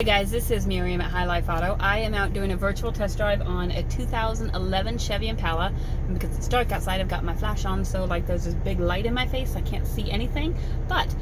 Hey guys, this is Miriam at High Life Auto. I am out doing a virtual test drive on a 2011 Chevy Impala. And because it's dark outside, I've got my flash on, so like there's this big light in my face. I can't see anything, but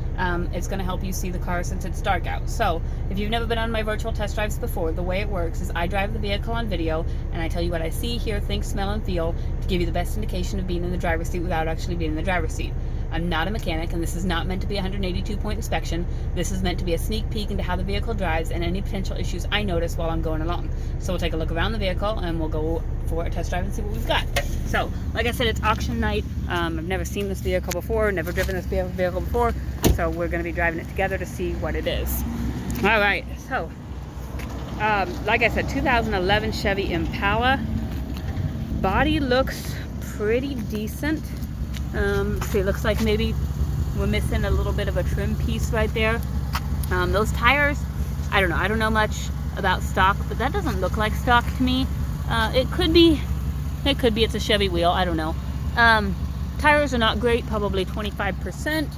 it's going to help you see the car since it's dark out. So if you've never been on my virtual test drives before, the way it works is I drive the vehicle on video and I tell you what I see, hear, think, smell, and feel to give you the best indication of being in the driver's seat without actually being in the driver's seat. I'm not a mechanic, and this is not meant to be a 182-point inspection. This is meant to be a sneak peek into how the vehicle drives and any potential issues I notice while I'm going along. So we'll take a look around the vehicle and we'll go for a test drive and see what we've got. So, like I said, it's auction night. I've never seen this vehicle before, never driven this vehicle before, so we're going to be driving it together to see what it is. All right, so like I said, 2011 Chevy Impala. Body looks pretty decent. See, it looks like maybe we're missing a little bit of a trim piece right there. Those tires, I don't know much about stock, but that doesn't look like stock to me. It could be it's a Chevy wheel, I don't know. Tires are not great, probably 25%,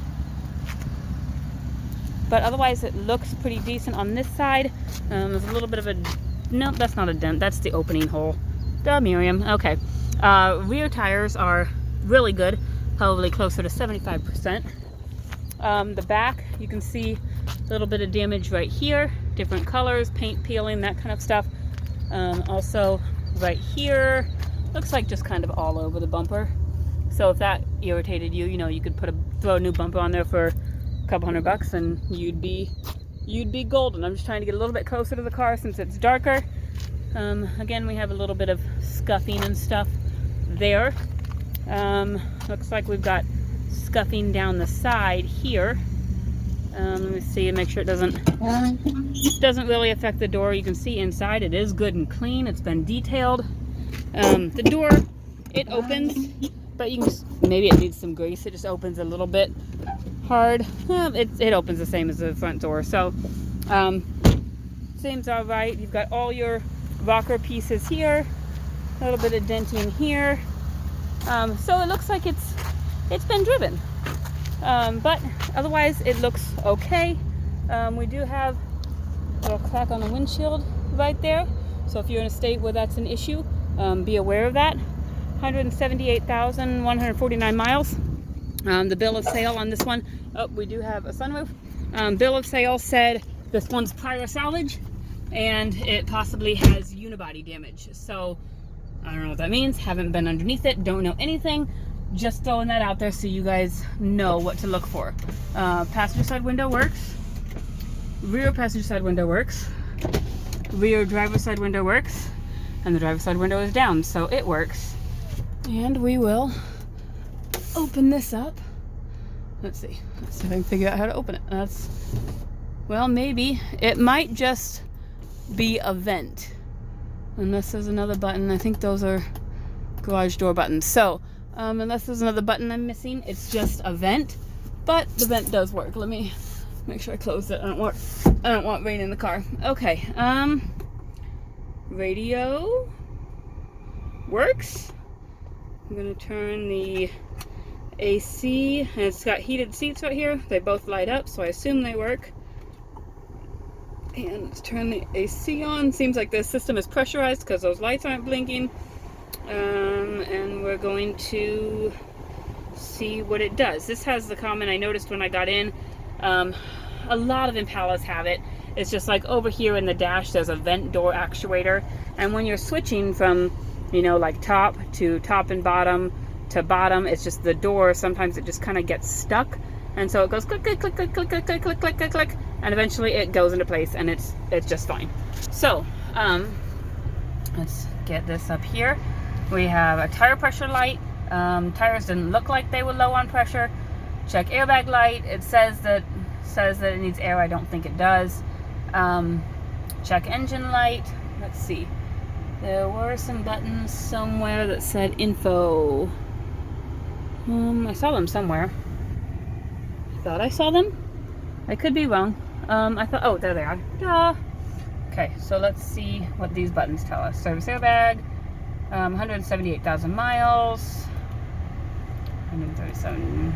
but otherwise it looks pretty decent on this side. There's a little bit of a, no, that's not a dent, that's the opening hole. Duh, Miriam. Okay. Rear tires are really good, probably closer to 75%. The back, you can see a little bit of damage right here, different colors, paint peeling, that kind of stuff. Also right here, looks like just kind of all over the bumper. So if that irritated you, you could throw a new bumper on there for a couple $100 and you'd be golden. I'm just trying to get a little bit closer to the car since it's darker. Again, we have a little bit of scuffing and stuff there. Looks like we've got scuffing down the side here. Let me see and make sure it doesn't really affect the door. You can see inside it is good and clean. It's been detailed. The door, it opens, but you can maybe it needs some grease. It just opens a little bit hard. It opens the same as the front door. So seems all right. You've got all your rocker pieces here, a little bit of denting here. So it looks like it's been driven, but otherwise it looks okay. We do have a little crack on the windshield right there, so if you're in a state where that's an issue, be aware of that. 178,149 miles. The bill of sale on this one, we do have a sunroof. Bill of sale said this one's prior salvage and it possibly has unibody damage. So I don't know what that means, haven't been underneath it, don't know anything, just throwing that out there so you guys know what to look for. Passenger side window works, rear passenger side window works, rear driver's side window works, and the driver's side window is down, so it works. And we will open this up. Let's see if I can figure out how to open it. Well, maybe it might just be a vent. Unless there's another button. I think those are garage door buttons. So, unless there's another button I'm missing, it's just a vent. But the vent does work. Let me make sure I close it. I don't want rain in the car. Okay. Radio works. I'm gonna turn the AC, and it's got heated seats right here. They both light up, so I assume they work. And let's turn the AC on. Seems like the system is pressurized because those lights aren't blinking. And we're going to see what it does. This has the comment I noticed when I got in. A lot of Impalas have it. It's just like over here in the dash, there's a vent door actuator. And when you're switching from, like top and bottom to bottom, it's just the door. Sometimes it just kind of gets stuck. And so it goes click, click, click, click, click, click, click, click, click, click, click, and eventually it goes into place and it's just fine. So, let's get this up here. We have a tire pressure light. Tires didn't look like they were low on pressure. Check airbag light. It says that it needs air. I don't think it does. Check engine light. Let's see. There were some buttons somewhere that said info. I saw them somewhere. Thought I saw them. I could be wrong. I thought, oh, there they are. Duh. Okay, so let's see what these buttons tell us. Service airbag, 178,000 miles, 137.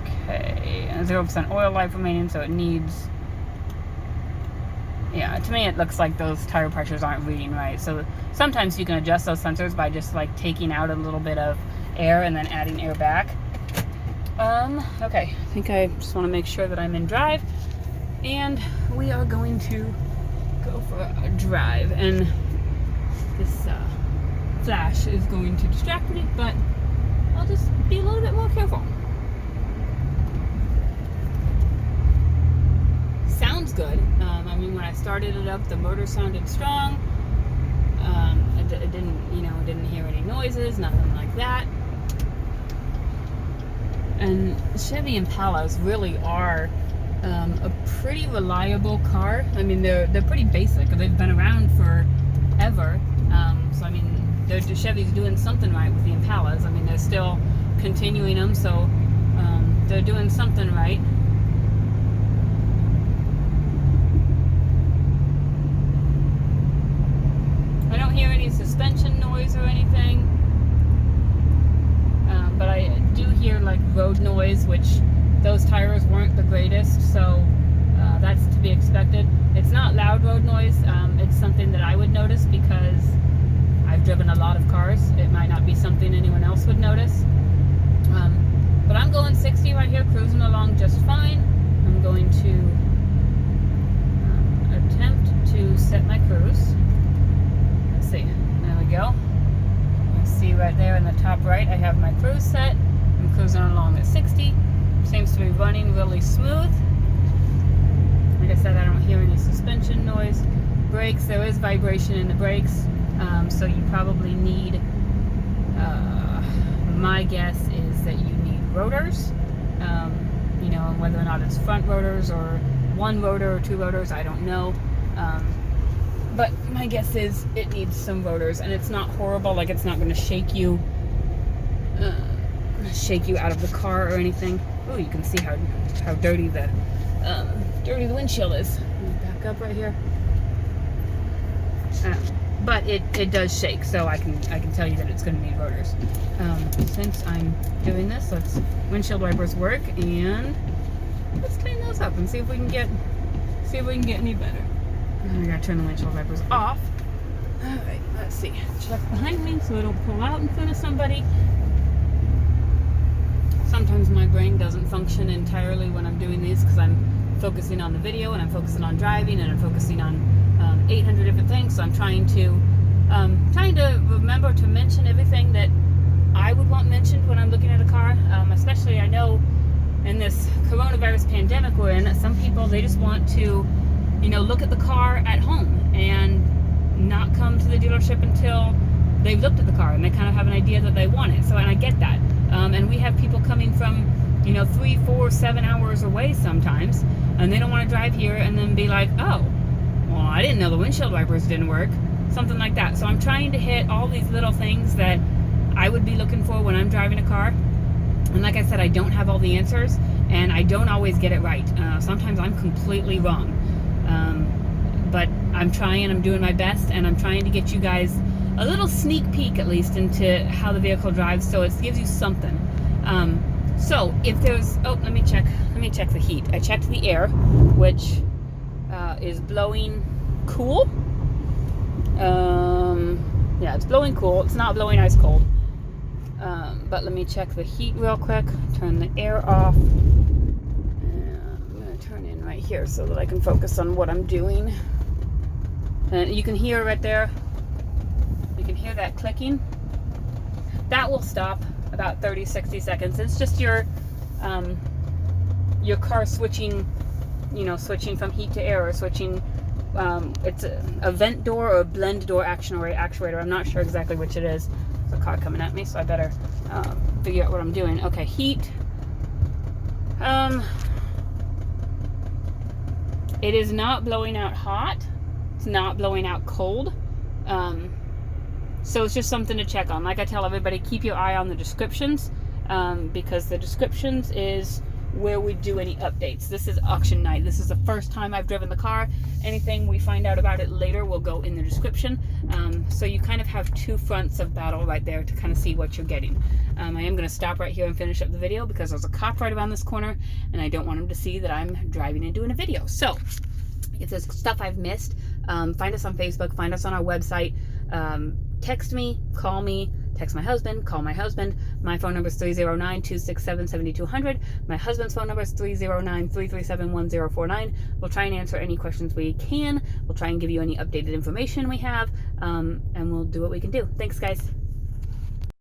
Okay, 0% oil life remaining, so it needs Yeah, to me it looks like those tire pressures aren't reading right. So sometimes you can adjust those sensors by just like taking out a little bit of air and then adding air back. Okay, I think I just want to make sure that I'm in drive, and we are going to go for a drive, and this flash is going to distract me, but I'll just be a little bit more careful. Sounds good. I mean, when I started it up, the motor sounded strong. It didn't, you know, didn't hear any noises, nothing like that. And Chevy Impalas really are a pretty reliable car. I mean, they're pretty basic. They've been around forever. So I mean, Chevy's doing something right with the Impalas. I mean, they're still continuing them, so they're doing something right. I don't hear any suspension noise or anything, but I do hear like road noise, which those tires weren't the greatest, so that's to be expected. It's not loud road noise. It's something that I would notice because I've driven a lot of cars. It might not be something anyone else would notice. But I'm going 60 right here, cruising along just fine. I'm going to attempt to set my cruise. Let's see, there we go. You see right there in the top right, I have my cruise set. I'm cruising along at 60. Seems to be running really smooth. Like I said, I don't hear any suspension noise. Brakes, there is vibration in the brakes, so you probably need, my guess is that you need rotors, you know, and whether or not it's front rotors or one rotor or two rotors, I don't know. But my guess is it needs some rotors, and it's not horrible. Like, it's not going to shake you out of the car or anything. Oh, you can see how dirty the windshield is. Let me back up right here. But it does shake, so I can tell you that it's going to need rotors. Since I'm doing this, windshield wipers work, and let's clean those up and see if we can get any better. I gotta turn the windshield wipers off. Alright, let's see. Check behind me so I don't pull out in front of somebody. Sometimes my brain doesn't function entirely when I'm doing these because I'm focusing on the video and I'm focusing on driving and I'm focusing on 800 different things. So I'm trying to remember to mention everything that I would want mentioned when I'm looking at a car. Especially, I know in this coronavirus pandemic we're in, some people, they just want to, you know, look at the car at home and not come to the dealership until they've looked at the car and they kind of have an idea that they want it. So, and I get that. And we have people coming from, you know, 3, 4, 7 hours away sometimes, and they don't want to drive here and then be like, oh, well, I didn't know the windshield wipers didn't work. Something like that. So I'm trying to hit all these little things that I would be looking for when I'm driving a car. And like I said, I don't have all the answers, and I don't always get it right. Sometimes I'm completely wrong. But I'm trying, I'm doing my best, and I'm trying to get you guys a little sneak peek at least into how the vehicle drives, so it gives you something. So if there's, let me check the heat. I checked the air, which is blowing cool. Yeah, it's blowing cool. It's not blowing ice cold. But let me check the heat real quick. Turn the air off. I'm going to turn in right here so that I can focus on what I'm doing. And you can hear right there. You can hear that clicking. That will stop about 30-60 seconds. It's just your car switching, you know, switching from heat to air, or switching. It's a vent door or a blend door actuator. I'm not sure exactly which it is. There's a car coming at me, so I better figure out what I'm doing. Okay, heat. It is not blowing out hot. It's not blowing out cold. So it's just something to check on. Like I tell everybody, keep your eye on the descriptions, because the descriptions is where we do any updates. This is auction night. This is the first time I've driven the car. Anything we find out about it later will go in the description. So you kind of have two fronts of battle right there to kind of see what you're getting. I am going to stop right here and finish up the video, because there's a cop right around this corner, and I don't want him to see that I'm driving and doing a video. So If there's stuff I've missed, find us on Facebook, find us on our website, text me, call me, text my husband, call my husband. My phone number is 309-267-7200. My husband's phone number is 309-337-1049. We'll try and answer any questions we can. We'll try and give you any updated information we have, and we'll do what we can do. Thanks, guys.